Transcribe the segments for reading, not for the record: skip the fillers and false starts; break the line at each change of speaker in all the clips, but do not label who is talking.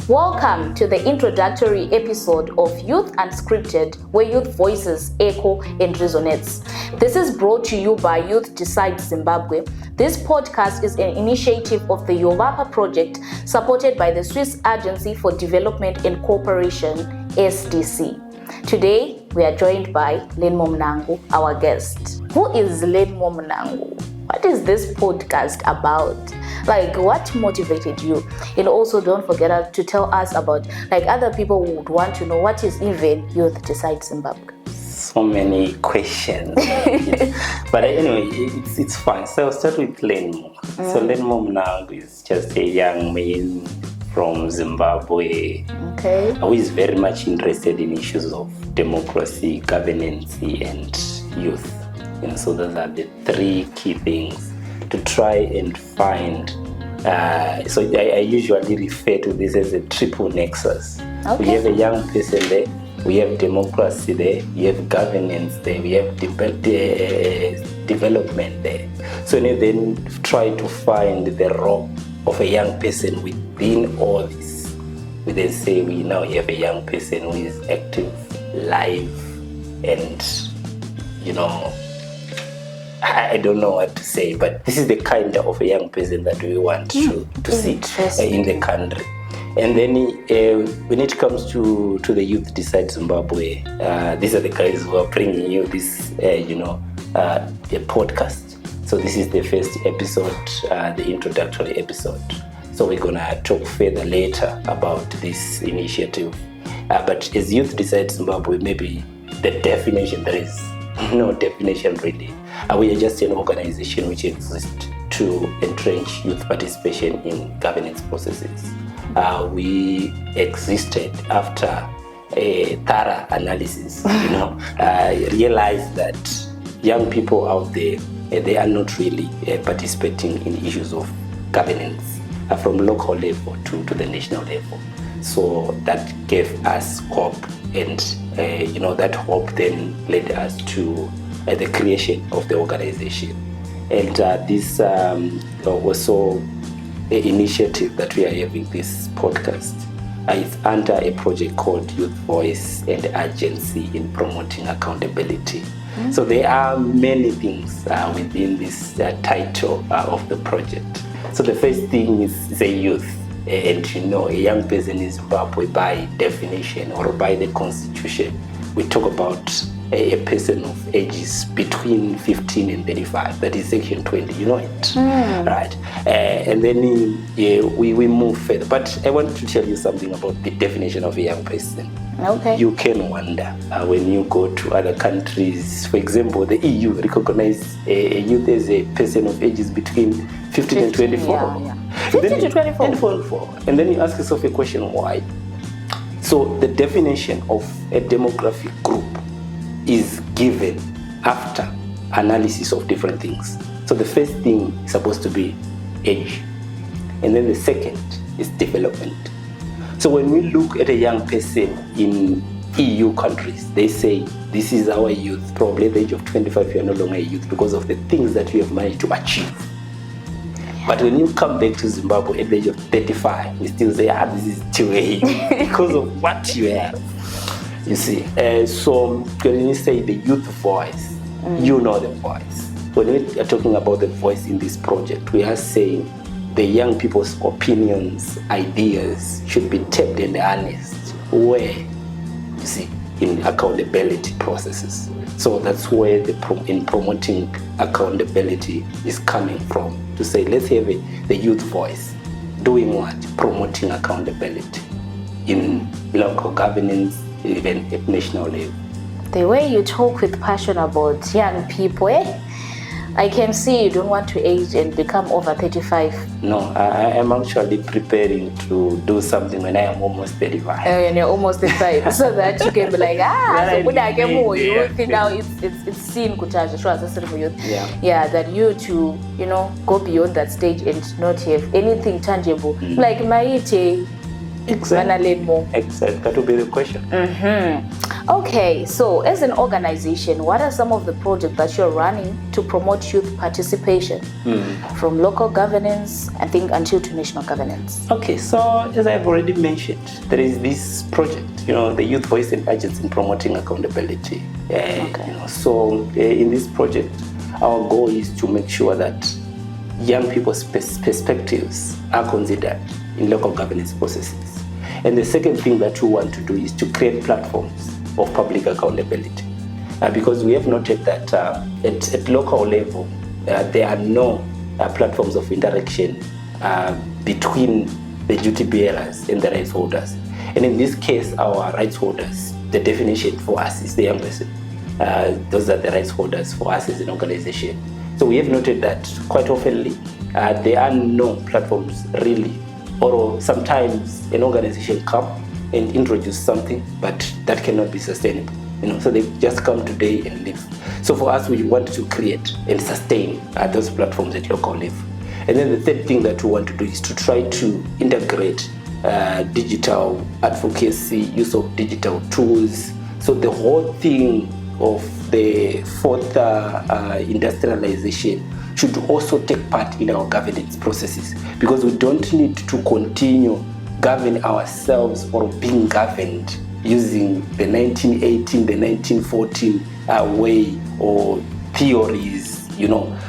Welcome to the introductory episode of Youth Unscripted, where youth voices echo and resonates. This is brought to you by YDZ Zimbabwe. This podcast is an initiative of the YOVAPA project supported by the Swiss Agency for Development and Cooperation, SDC. Today, we are joined by Lenmo Mnangu, our guest. Who is Lenmo Mnangu? What is this podcast about? Like, what motivated you? And also, don't forget to tell us about, like, other people would want to know what is even YDZ Zimbabwe.
So many questions. But anyway, it's fine. So I'll start with Lenmo. So Lenmo Mnangu is just a young man from Zimbabwe, who is very much interested in issues of democracy, governance, and youth. And so those are the three key things to try and find. So I usually refer to this as a triple nexus. We have a young person there, we have democracy there, we have governance there, we have development there. So then try to find the role of a young person within all this. We then say we now have a young person who is active, live, and I don't know what to say, but this is the kind of a young person that we want to see in the country. And then when it comes to the YDZ Zimbabwe, these are the guys who are bringing you this, a podcast. So this is the first episode, the introductory episode. So we're gonna talk further later about this initiative. But as YDZ Zimbabwe, maybe the definition, there is no definition really. We are just an organization which exists to entrench youth participation in governance processes. We existed after a thorough analysis, realized that young people out there, they are not really participating in issues of governance from local level to the national level. So that gave us hope, and that hope then led us to the creation of the organization. And this also an initiative that we are having this podcast is under a project called Youth Voice and Agency in Promoting Accountability. So there are many things within this title of the project. So the first thing is a youth. And a young person in Zimbabwe, by definition or by the constitution, we talk about a person of ages between 15 and 35. That is section 20, you know it, right? And then we move further. But I want to tell you something about the definition of a young person. Okay. You can wonder when you go to other countries. For example, the EU recognizes a youth as a person of ages between 15 and 24.
Yeah. 15 to 24.
And then you ask yourself a question, why? So the definition of a demographic group is given after analysis of different things. So the first thing is supposed to be age. And then the second is development. So when we look at a young person in EU countries, they say, this is our youth. Probably at the age of 25, you are no longer a youth because of the things that you have managed to achieve. But when you come back to Zimbabwe at the age of 35, we still say, this is too late because of what you have. You see, so when you say the youth voice, you know the voice. When we are talking about the voice in this project, we are saying the young people's opinions, ideas should be tapped and harnessed where, you see, in accountability processes. So that's where in promoting accountability is coming from. To say, let's have the youth voice. Doing what? Promoting accountability in local governance, even at national level.
The way you talk with passion about young people, I can see you don't want to age and become over 35.
No, I am actually preparing to do something when I am almost 35.
When you're almost 35, so that you can be like, so when I get more youth, now it's seen youth. Yeah, that you to, go beyond that stage and not have anything tangible. Like my
Exactly.
Learn more.
Exactly. That will be the question.
Okay, so as an organization, what are some of the projects that you're running to promote youth participation from local governance, I think, until to national governance?
Okay, so as I've already mentioned, there is this project, the Youth Voice and Agency in Promoting Accountability. So in this project, our goal is to make sure that young people's perspectives are considered in local governance processes. And the second thing that we want to do is to create platforms of public accountability. Because we have noted that at local level, there are no platforms of interaction between the duty bearers and the rights holders. And in this case, our rights holders, the definition for us is the young person. Those are the rights holders for us as an organization. So we have noted that quite often there are no platforms really, or sometimes an organization come and introduce something, but that cannot be sustainable. So they just come today and leave. So for us, we want to create and sustain those platforms at local level. And then the third thing that we want to do is to try to integrate digital advocacy, use of digital tools. So the whole thing of the fourth industrialization should also take part in our governance processes, because we don't need to continue govern ourselves or being governed using the 1918, the 1914 way or theories,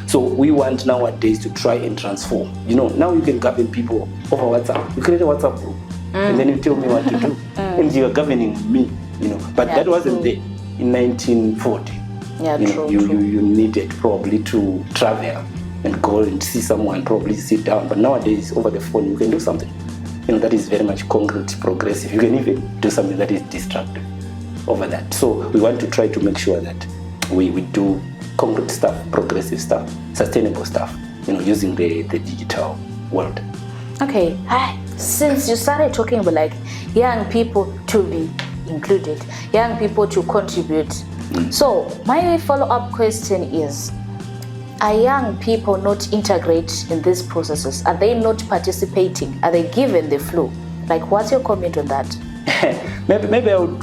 So we want nowadays to try and transform. Now you can govern people over WhatsApp. You create a WhatsApp group and then you tell me what to do. And you are governing me, But that wasn't there in 1940.
Yeah, true.
You needed probably to travel and go and see someone, probably sit down. But nowadays, over the phone, you can do something. That is very much concrete, progressive. You can even do something that is destructive over that. So we want to try to make sure that we do concrete stuff, progressive stuff, sustainable stuff, using the digital world.
Okay, since you started talking about young people to be included, young people to contribute. So my follow-up question is, are young people not integrated in these processes? Are they not participating? Are they given the flow? What's your comment on that?
maybe I would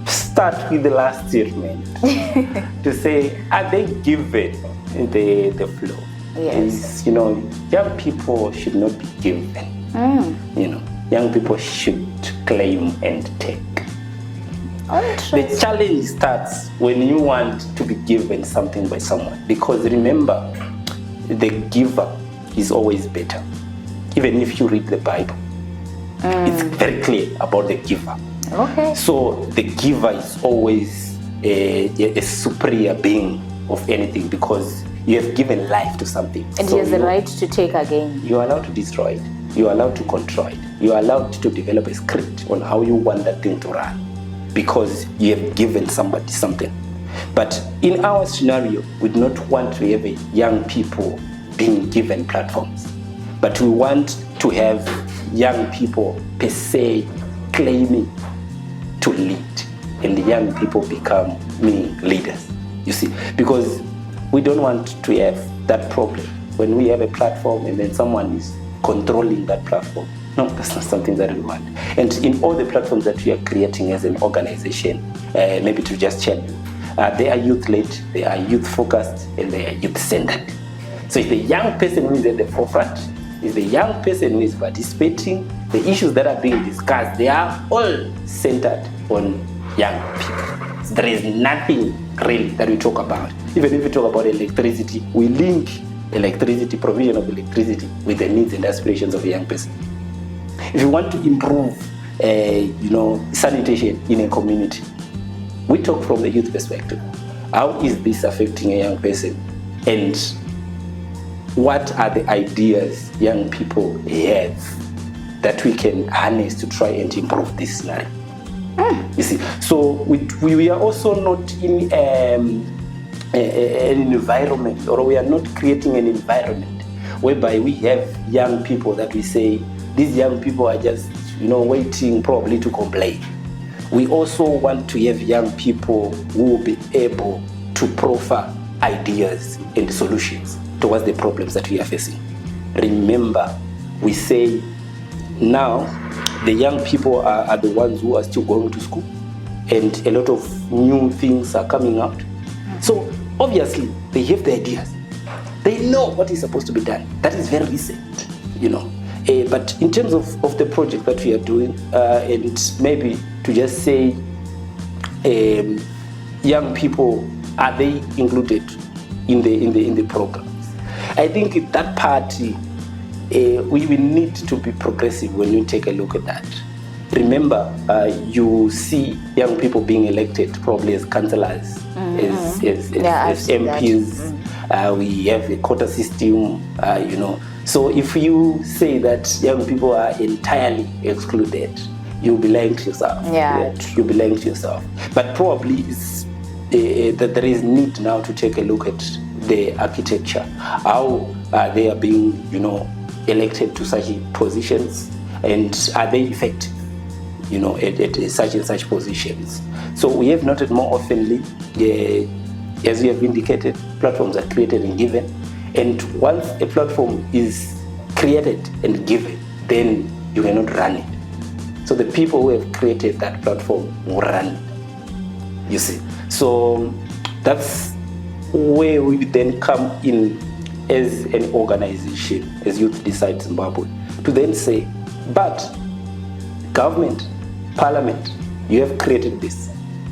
start with the last statement to say, are they given the flow?
Yes.
Young people should not be given. Young people should claim and take. The challenge starts when you want to be given something by someone, because remember, the giver is always better. Even if you read the Bible, it's very clear about the giver.
Okay.
So the giver is always a superior being of anything, because you have given life to something.
And he has the right to take again.
You are allowed to destroy it. You are allowed to control it. You are allowed to develop a script on how you want that thing to run, because you have given somebody something. But in our scenario, we do not want to have young people being given platforms, but we want to have young people per se claiming to lead, and the young people become leaders. You see, because we don't want to have that problem when we have a platform and then someone is controlling that platform. No, that's not something that we want. And in all the platforms that we are creating as an organization, maybe to just tell you, they are youth-led, they are youth-focused, and they are youth-centered. So it's the young person who is at the forefront, it's the young person who is participating. The issues that are being discussed, they are all centered on young people. So there is nothing really that we talk about. Even if we talk about electricity, we link electricity, provision of electricity, with the needs and aspirations of a young person. If you want to improve, sanitation in a community, we talk from the youth perspective. How is this affecting a young person? And what are the ideas young people have that we can harness to try and improve this scenario? You see, so we are also not in an environment, or we are not creating an environment whereby we have young people that we say, these young people are just, waiting probably to complain. We also want to have young people who will be able to proffer ideas and solutions towards the problems that we are facing. Remember, we say now the young people are the ones who are still going to school, and a lot of new things are coming out. So obviously they have the ideas. They know what is supposed to be done. That is very recent, but in terms of the project that we are doing, and maybe to just say, young people, are they included in the programs? I think that part we will need to be progressive when you take a look at that. Remember, you see young people being elected probably as councillors, as MPs. We have a quota system, So if you say that young people are entirely excluded, you'll be lying to yourself. You'll be lying to yourself. But probably that there is need now to take a look at the architecture, how they are being, elected to such positions, and are they effective, at such and such positions. So we have noted more oftenly, as you have indicated, platforms are created and given, and once a platform is created and given, then you cannot run it. So the people who have created that platform will run it, you see. So that's where we then come in as an organization, as Youth Decide Zimbabwe, to then say, but government, parliament, you have created this.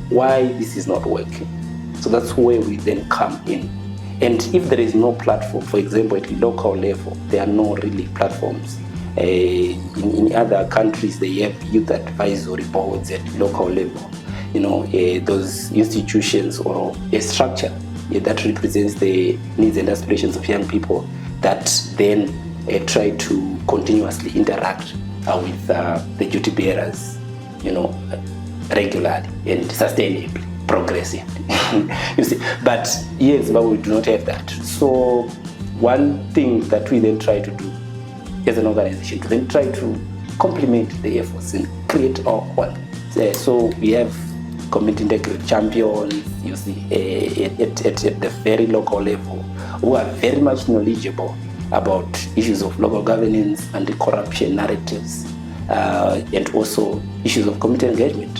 Why this is not working? So that's where we then come in. And if there is no platform, for example, at local level, there are no really platforms. In other countries, they have youth advisory boards at local level. Those institutions or a structure that represents the needs and aspirations of young people that then try to continuously interact with the duty bearers, regularly and sustainably, progressively. You see, but yes, but we do not have that. So one thing that we then try to do as an organization, to then try to complement the efforts and create our one. So we have community integrated champions, you see, at the very local level, who are very much knowledgeable about issues of local governance, anti-corruption narratives, and also issues of community engagement,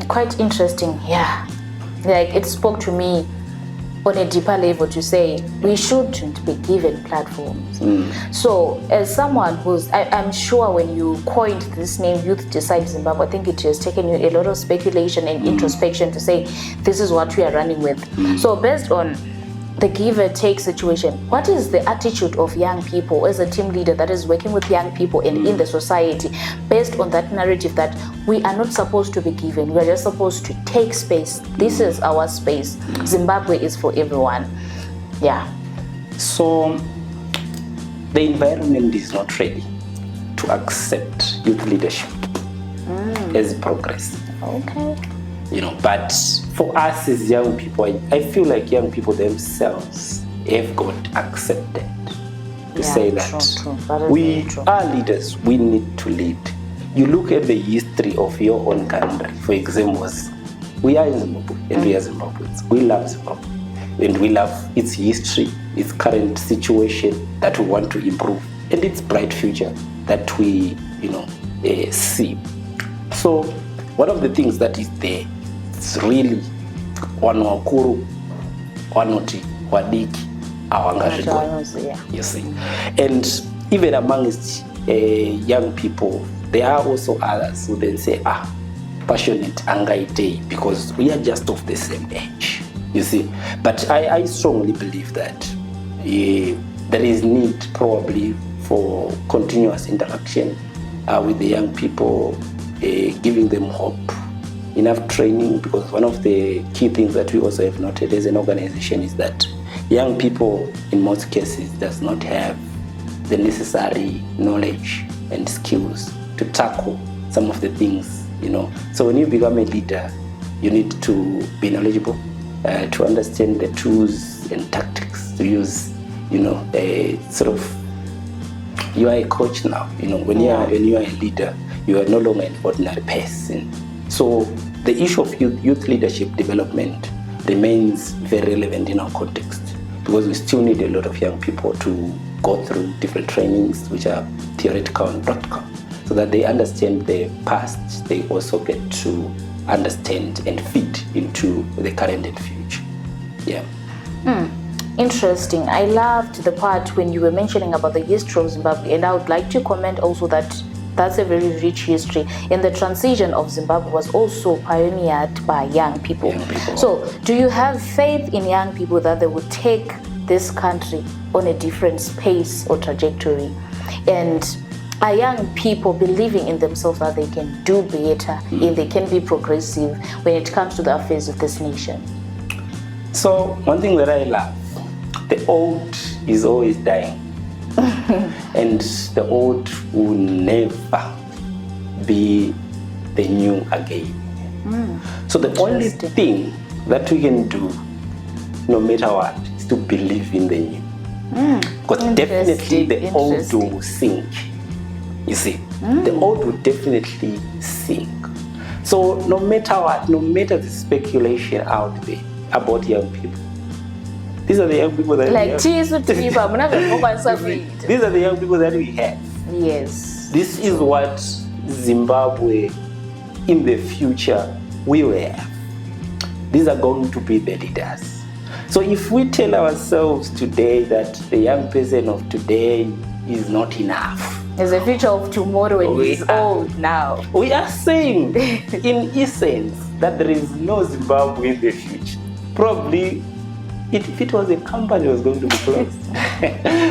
Quite interesting, yeah. Like, it spoke to me on a deeper level to say we shouldn't be given platforms. So as someone who's, I'm sure when you coined this name, Youth Decide Zimbabwe, I think it has taken you a lot of speculation and introspection to say this is what we are running with. So based on the give and take situation, what is the attitude of young people as a team leader that is working with young people and in the society, based on that narrative that we are not supposed to be given, we are just supposed to take space. This is our space. Zimbabwe is for everyone. Yeah.
So the environment is not ready to accept youth leadership as progress.
Okay.
But for us as young people, I feel like young people themselves have got accepted to say that
true.
We are leaders, we need to lead. You look at the history of your own country, for example, we are in Zimbabwe and we are Zimbabweans. We love Zimbabwe and we love its history, its current situation that we want to improve, and its bright future that we, see. So one of the things that is there, it's really wanokuru, wanoti, wadiki, awangazvigona, you see. And even amongst young people, there are also others who then say, passionate angaite, because we are just of the same age, you see. But I strongly believe that there is need probably for continuous interaction with the young people, giving them hope, enough training, because one of the key things that we also have noted as an organization is that young people in most cases does not have the necessary knowledge and skills to tackle some of the things, So when you become a leader, you need to be knowledgeable, to understand the tools and tactics to use, sort of, you are a coach now, when you are a leader, you are no longer an ordinary person. So the issue of youth leadership development remains very relevant in our context, because we still need a lot of young people to go through different trainings, which are theoretical and practical, so that they understand the past, they also get to understand and fit into the current and future. Yeah.
Interesting. I loved the part when you were mentioning about the history of Zimbabwe, and I would like to comment also that that's a very rich history. And the transition of Zimbabwe was also pioneered by young people. So, do you have faith in young people that they would take this country on a different pace or trajectory? And are young people believing in themselves that they can do better and they can be progressive when it comes to the affairs of this nation?
So, one thing that I love, the old is always dying. And the old will never be the new again. So the only thing that we can do, no matter what, is to believe in the new. Because definitely the old will sink. You see, the old will definitely sink. So no matter what, no matter the speculation out there about young people, these are the young people that we have. These are the young people that we have.
Yes.
This is what Zimbabwe in the future will have. These are going to be the leaders. So if we tell ourselves today that the young person of today is not enough,
there's a future of tomorrow and he's old now.
We are saying, in essence, that there is no Zimbabwe in the future. Probably, if it was a company, it was going to be closed.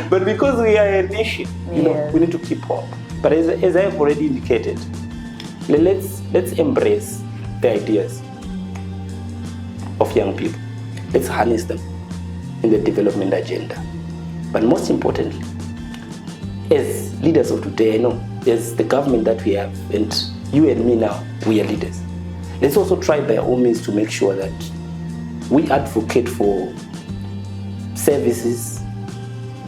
But because we are a nation, you know, we need to keep up. But as I have already indicated, let's embrace the ideas of young people. Let's harness them in the development agenda. But most importantly, as leaders of today, I know, as the government that we have, and you and me now, we are leaders. Let's also try by all means to make sure that we advocate for services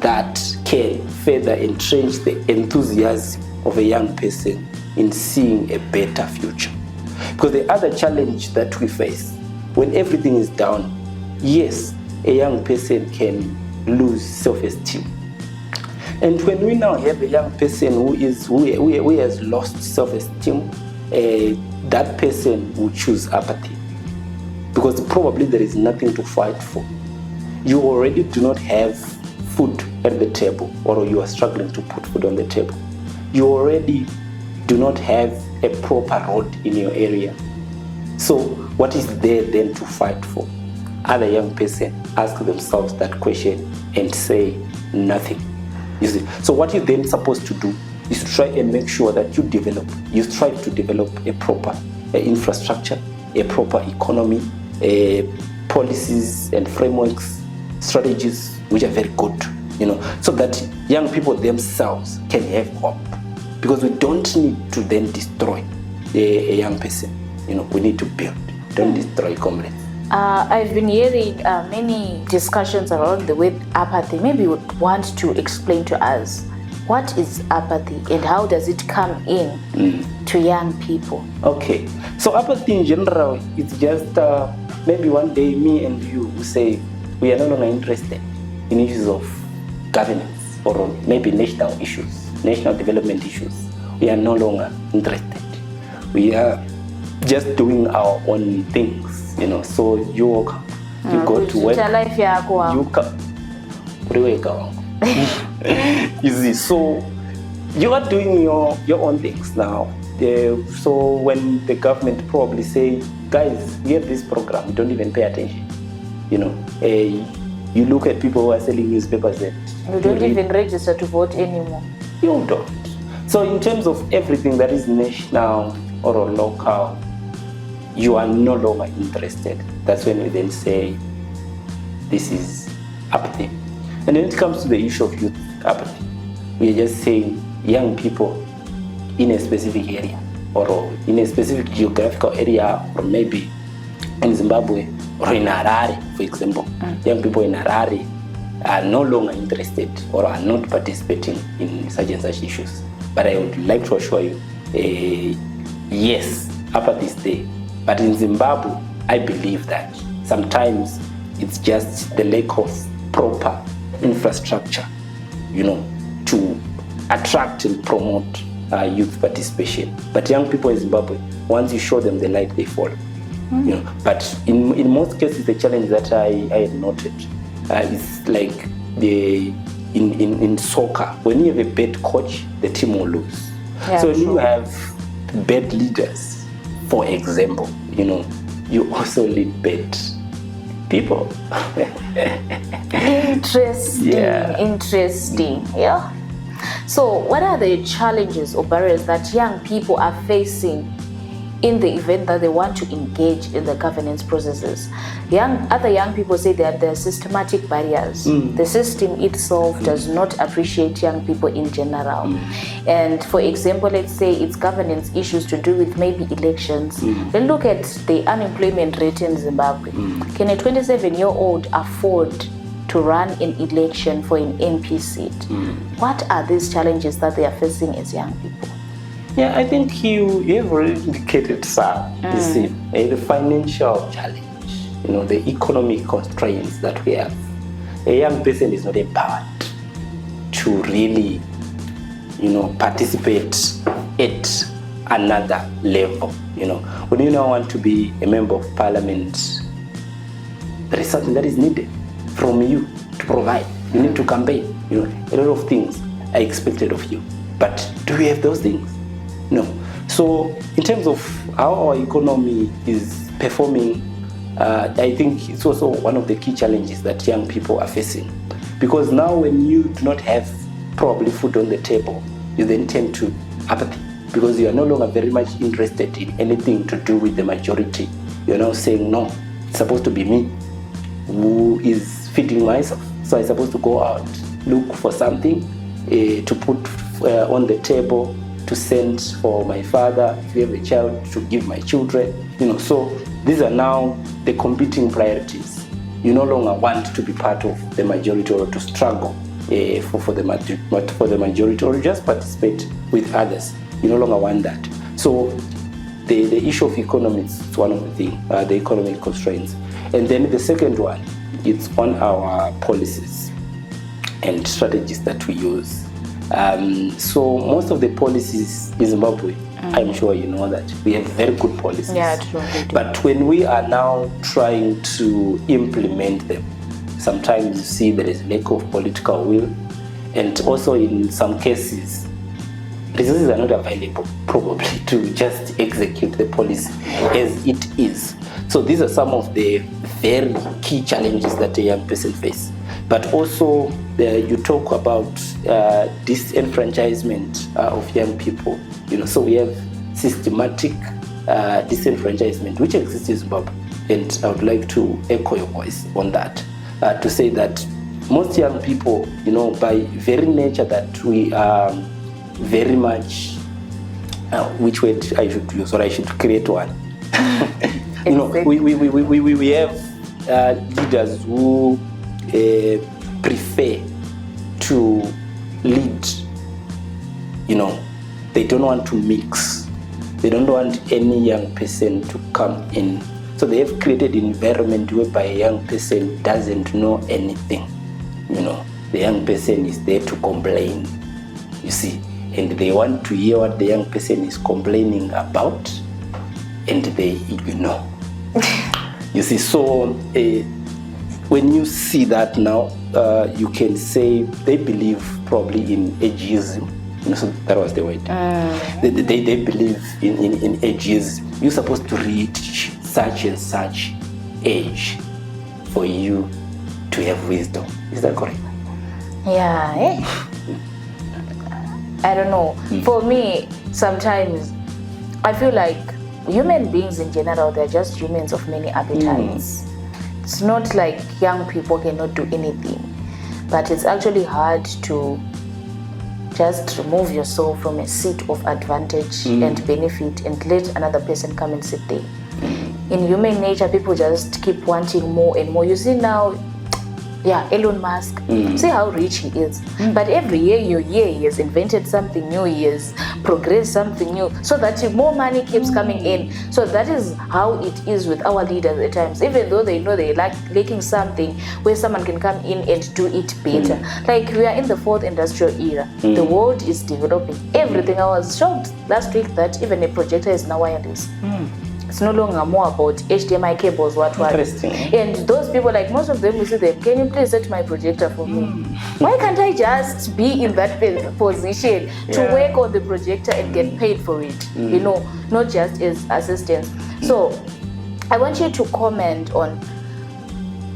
that can further entrench the enthusiasm of a young person in seeing a better future. Because the other challenge that we face, when everything is down, yes, a young person can lose self-esteem. And when we now have a young person who has lost self-esteem, that person will choose apathy. Because probably there is nothing to fight for. You already do not have food at the table, or you are struggling to put food on the table. You already do not have a proper road in your area. So what is there then to fight for? Other young person ask themselves that question and say nothing. You see? So what you're then supposed to do is to try and make sure that you strive to develop a proper infrastructure, a proper economy, policies and frameworks, strategies which are very good, you know, so that young people themselves can have hope. Because we don't need to then destroy a young person. You know, we need to build, don't destroy comrades.
I've been hearing many discussions around the word apathy. Maybe you would want to explain to us what is apathy and how does it come in to young people?
Okay, so apathy in general is just maybe one day me and you will say we are no longer interested in issues of governance or maybe national issues, national development issues. We are no longer interested. We are just doing our own things, you know. So you walk up, you go to work, you come. You see, so you are doing your own things now. So when the government probably say, guys, we have this program, don't even pay attention. You know, you look at people who are selling newspapers and
you don't even register to vote anymore.
You don't. So in terms of everything that is national or local, you are no longer interested. That's when we then say this is apathy. And when it comes to the issue of youth apathy, we are just saying young people in a specific area or in a specific geographical area, or maybe in Zimbabwe or in Harare, for example. Young people in Harare are no longer interested or are not participating in such and such issues. But I would like to assure you, yes, apathy is there. But in Zimbabwe, I believe that sometimes it's just the lack of proper infrastructure, you know, to attract and promote youth participation. But young people in Zimbabwe, once you show them the light, they follow. You know, but in most cases, the challenge that I noted is like in soccer. When you have a bad coach, the team will lose.
Yeah,
so when you have bad leaders, for example, you know, you also lead bad people.
Interesting. Yeah. So what are the challenges or barriers that young people are facing in the event that they want to engage in the governance processes? Other young people say that there are systematic barriers. The system itself does not appreciate young people in general. And for example, let's say it's governance issues to do with maybe elections. Then look at the unemployment rate in Zimbabwe. Can a 27-year-old afford to run an election for an MP seat? What are these challenges that they are facing as young people?
Yeah, I think you have already indicated, sir. You see, the financial challenge, you know, the economic constraints that we have. A young person is not empowered to really, you know, participate at another level. You know, when you now want to be a member of parliament, there is something that is needed from you to provide. You need to campaign. You know, a lot of things are expected of you. But do we have those things? No. So in terms of how our economy is performing, I think it's also one of the key challenges that young people are facing. Because now when you do not have probably food on the table, you then tend to apathy. Because you are no longer very much interested in anything to do with the majority. You're now saying, no, it's supposed to be me who is feeding myself. So I'm supposed to go out, look for something to put on the table, to send for my father, if you have a child, to give my children. You know, so these are now the competing priorities. You no longer want to be part of the majority or to struggle for the majority or just participate with others. You no longer want that. So the issue of economics is one of the things, the economic constraints. And then the second one, it's on our policies and strategies that we use. So most of the policies in Zimbabwe, I'm sure you know that we have very good policies.
Yeah, true.
But when we are now trying to implement them, sometimes you see there is lack of political will, and also in some cases, resources are not available probably to just execute the policy as it is. So these are some of the very key challenges that a young person faces. But also, you talk about disenfranchisement of young people. You know, so we have systematic disenfranchisement, which exists in Zimbabwe, and I would like to echo your voice on that, to say that most young people, you know, by very nature that we are very much, which word I should use, or I should create one. You know, we have leaders who prefer to lead. You know, they don't want to mix. They don't want any young person to come in. So they have created an environment whereby a young person doesn't know anything. You know, the young person is there to complain, you see, and they want to hear what the young person is complaining about, and they ignore. You see, so when you see that now, you can say they believe probably in ageism. You know, so that was the word. They believe in ageism. You're supposed to reach such and such age for you to have wisdom. Is that correct?
Yeah. I don't know. For me, sometimes I feel like human beings in general, they're just humans of many appetites. It's not like young people cannot do anything, but it's actually hard to just remove yourself from a seat of advantage and benefit and let another person come and sit there. In human nature, people just keep wanting more and more. You see now, Yeah, Elon Musk. See how rich he is. But every year he has invented something new, he has progressed something new, so that more money keeps coming in. So that is how it is with our leaders at times. Even though they know they're lacking something, where someone can come in and do it better. Like we are in the 4th industrial era. The world is developing everything. I was shocked last week that even a projector is now wireless. It's no longer more about HDMI cables, what.
Interesting.
And those people, like most of them, we see them, can you please set my projector for me? Why can't I just be in that position to work on the projector and get paid for it? You know, not just as assistants. So I want you to comment on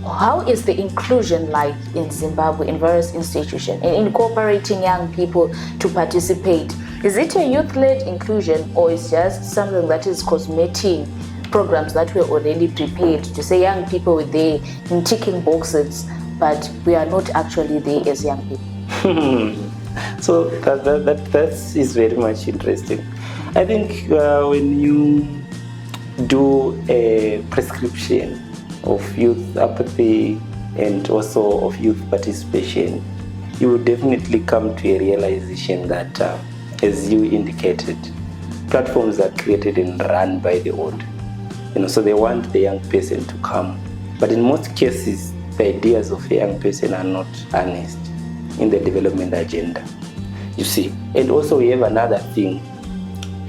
how is the inclusion like in Zimbabwe in various institutions and incorporating young people to participate. Is it a youth-led inclusion, or is just something that is cosmetic programs that were already prepared to say young people were there in ticking boxes, but we are not actually there as young people?
So that is very much interesting. I think when you do a prescription of youth apathy and also of youth participation, you will definitely come to a realization that as you indicated, platforms are created and run by the old. So they want the young person to come. But in most cases, the ideas of a young person are not honest in the development agenda. You see. And also we have another thing,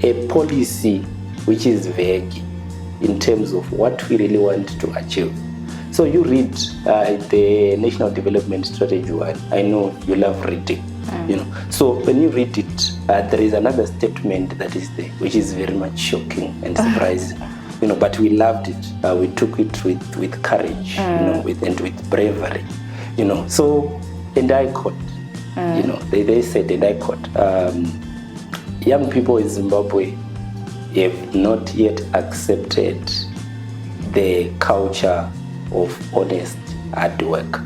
a policy which is vague in terms of what we really want to achieve. So you read the National Development Strategy 1. I know you love reading. So when you read it, there is another statement that is there, which is very much shocking and surprising. But we loved it. We took it with courage, and with bravery. So, and I quote, they said, and I quote, young people in Zimbabwe have not yet accepted the culture of honest hard work.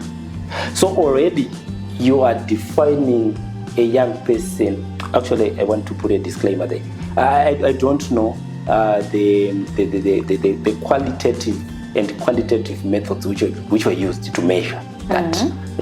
So already you are defining a young person. Actually, I want to put a disclaimer there. I don't know the qualitative and quantitative methods which were used to measure that,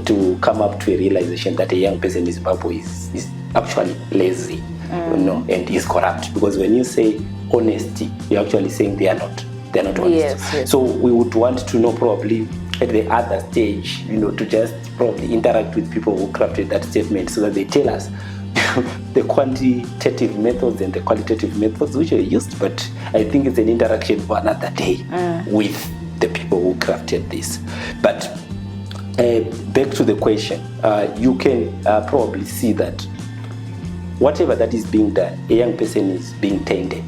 to come up to a realization that a young person in Zimbabwe is actually lazy, and is corrupt. Because when you say honesty, you're actually saying they are not honest.
Yes.
So we would want to know probably at the other stage, to just probably interact with people who crafted that statement so that they tell us the quantitative methods and the qualitative methods which are used. But I think it's an interaction for another day with the people who crafted this. But back to the question, you can probably see that whatever that is being done, a young person is being tainted.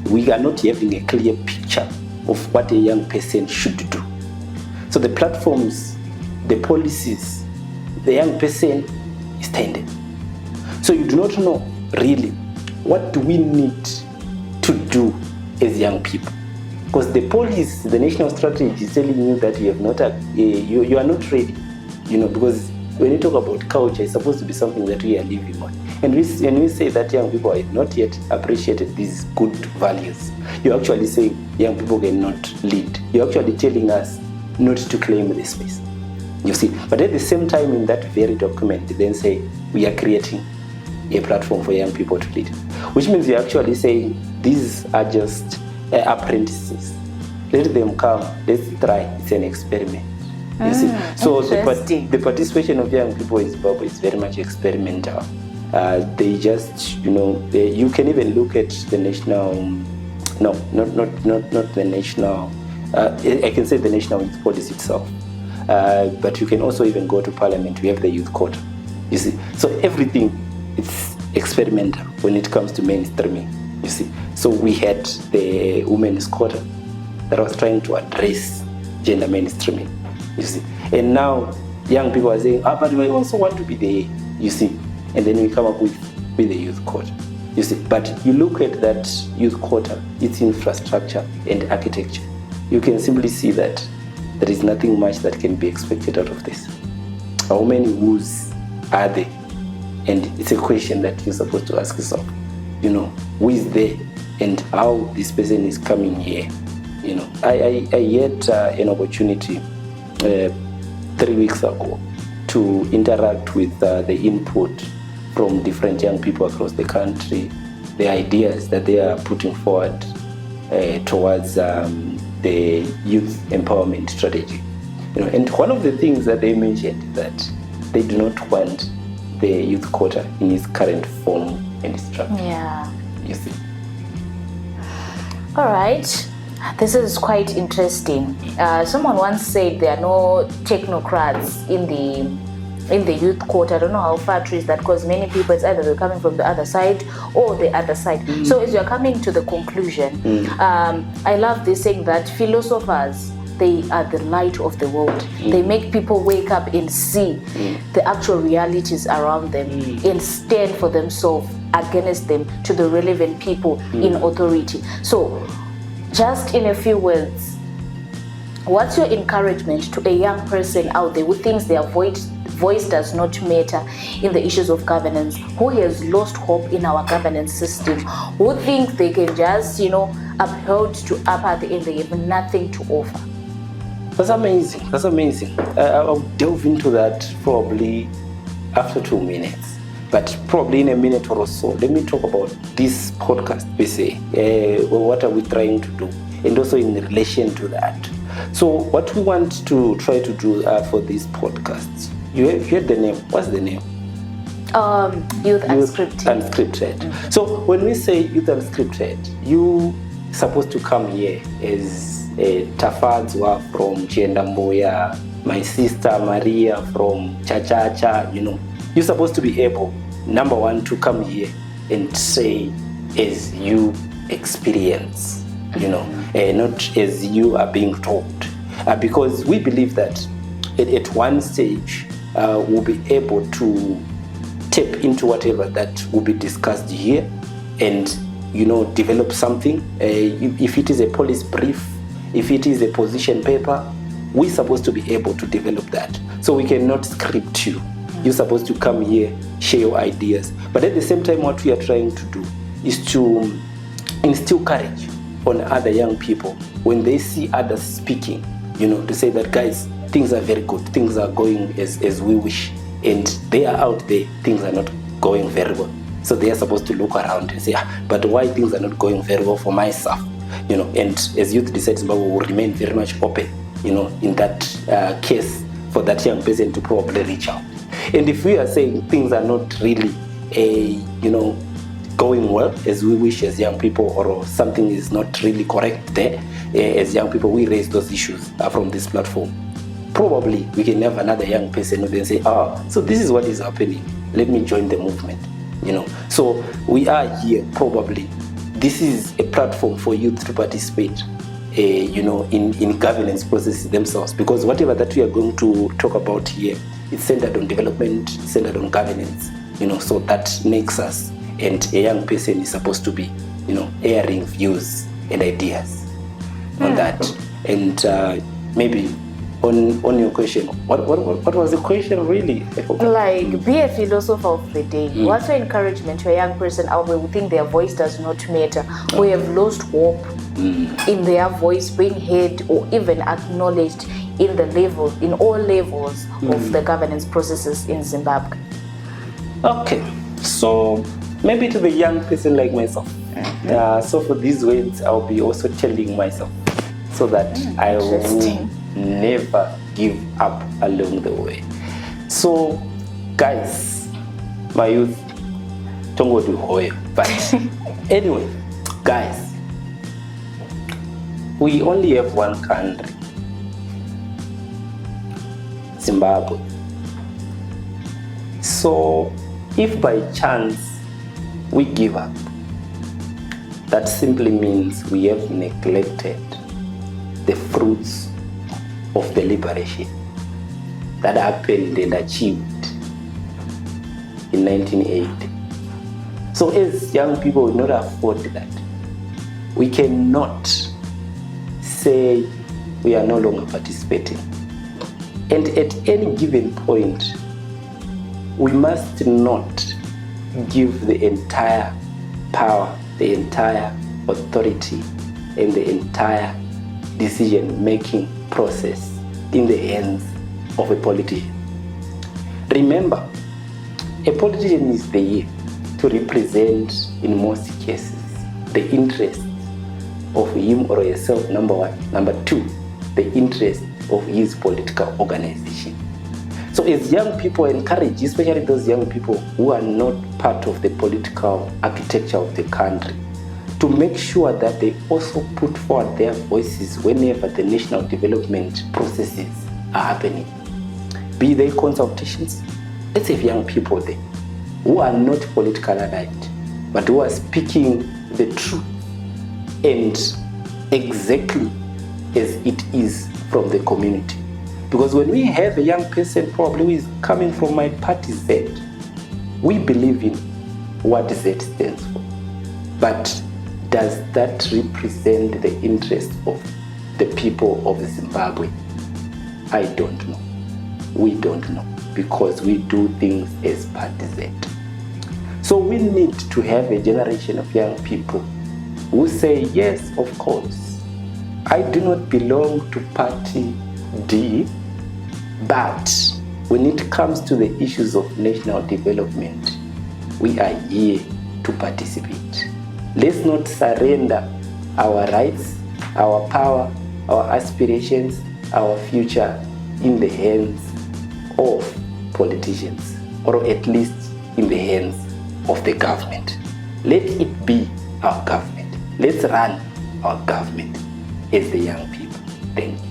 We are not having a clear picture of what a young person should do. So the platforms, the policies, the young person is tainted. So you do not know really what do we need to do as young people. Because the policy, the national strategy is telling you that you have not, you are not ready. Because when you talk about culture, it's supposed to be something that we are living on. And when we say that young people have not yet appreciated these good values, you're actually saying young people cannot lead. You're actually telling us not to claim the space. You see, but at the same time, in that very document, they then say we are creating a platform for young people to lead, which means you're actually saying these are just apprentices. Let them come. Let's try. It's an experiment. You see, so the participation of young people in Zimbabwe is very much experimental. They just, you can even look at the national, not the national. I can say the national youth policy itself, but you can also even go to parliament. We have the youth quota. You see, so everything is experimental when it comes to mainstreaming. You see, so we had the women's quota that was trying to address gender mainstreaming. You see, and now young people are saying, but we also want to be there. You see, and then we come up with the youth quota. You see, but you look at that youth quota, its infrastructure and architecture, you can simply see that there is nothing much that can be expected out of this. How many who's are there? And it's a question that you're supposed to ask yourself. Who is there and how this person is coming here. I had an opportunity 3 weeks ago to interact with the input from different young people across the country, the ideas that they are putting forward towards the youth empowerment strategy. And one of the things that they mentioned is that they do not want the youth quota in its current form and structure.
Yeah.
You see.
All right. This is quite interesting. Someone once said there are no technocrats in the youth quota. I don't know how far true is that, because many people, it's either they're coming from the other side or the other side. So as you're coming to the conclusion, I love this saying that philosophers, they are the light of the world. They make people wake up and see the actual realities around them and stand for themselves against them to the relevant people in authority. So just in a few words, what's your encouragement to a young person out there who thinks their voice does not matter in the issues of governance, who has lost hope in our governance system, who thinks they can just, upheld to apathy and they have nothing to offer?
That's amazing. That's amazing. I'll delve into that probably after 2 minutes, but probably in a minute or so. Let me talk about this podcast per se. What are we trying to do? And also in relation to that. So what we want to try to do for these podcasts, you heard the name. What's the name?
Youth Unscripted.
Unscripted. So when we say Youth Unscripted, you supposed to come here as Tafads who are from Chendamboya, my sister Maria from Chachacha, You're supposed to be able, number one, to come here and say as you experience, not as you are being told. Because we believe that at one stage, we'll be able to tap into whatever that will be discussed here and, develop something. If it is a policy brief, if it is a position paper, we're supposed to be able to develop that. So we cannot script you. You're supposed to come here, share your ideas. But at the same time, what we are trying to do is to instill courage on other young people when they see others speaking, to say that, guys, things are very good. Things are going as we wish. And they are out there, things are not going very well. So they are supposed to look around and say, but why things are not going very well for myself? And as Youth Decide Zimbabwe will remain very much open, in that case for that young person to probably reach out. And if we are saying things are not really, going well as we wish as young people, or something is not really correct there, as young people, we raise those issues from this platform. Probably we can have another young person who then say, so this is what is happening. Let me join the movement, So we are here probably. This is a platform for youth to participate, in governance processes themselves. Because whatever that we are going to talk about here, it's centered on development, centered on governance, so that makes us, and a young person is supposed to be, airing views and ideas on that. And maybe on your question, what was the question really?
Like, be a philosopher of the day. What's your encouragement to a young person out there who think their voice does not matter, who have lost hope in their voice being heard or even acknowledged in all levels of the governance processes in Zimbabwe? Okay,
so maybe to the young person like myself. So for these words, I'll be also telling myself so that I will never give up along the way. So, guys, my youth, don't go to Hoya. But anyway, guys, we only have one country, Zimbabwe. So, if by chance we give up, that simply means we have neglected the fruits of the liberation that happened and achieved in 1980. So as young people, we not afford that. We cannot say we are no longer participating. And at any given point, we must not give the entire power, the entire authority, and the entire decision-making process in the hands of a politician. Remember, a politician is there to represent, in most cases, the interests of him or herself, number one. Number two, the interest of his political organization. So as young people, encourage, especially those young people who are not part of the political architecture of the country, to make sure that they also put forward their voices whenever the national development processes are happening. Be they consultations, let's have young people there who are not politically aligned, but who are speaking the truth and exactly as it is from the community. Because when we have a young person probably who is coming from my party Z, we believe in what Z stands for. But does that represent the interest of the people of Zimbabwe? I don't know. We don't know, because we do things as party Z. So we need to have a generation of young people who say, yes, of course, I do not belong to party D, but when it comes to the issues of national development, we are here to participate. Let's not surrender our rights, our power, our aspirations, our future in the hands of politicians, or at least in the hands of the government. Let it be our government. Let's run our government as the young people. Thank you.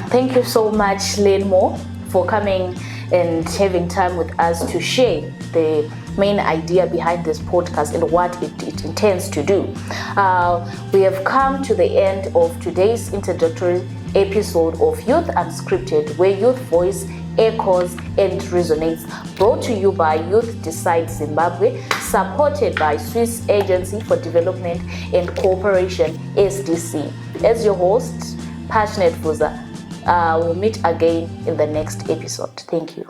Thank you so much, Lane Moore, for coming and having time with us to share the main idea behind this podcast and what it intends to do. We have come to the end of today's introductory episode of Youth Unscripted, where youth voice echoes and resonates, brought to you by Youth Decide Zimbabwe, supported by Swiss Agency for Development and Cooperation, SDC. As your host, Passionate Fuza, we'll meet again in the next episode. Thank you.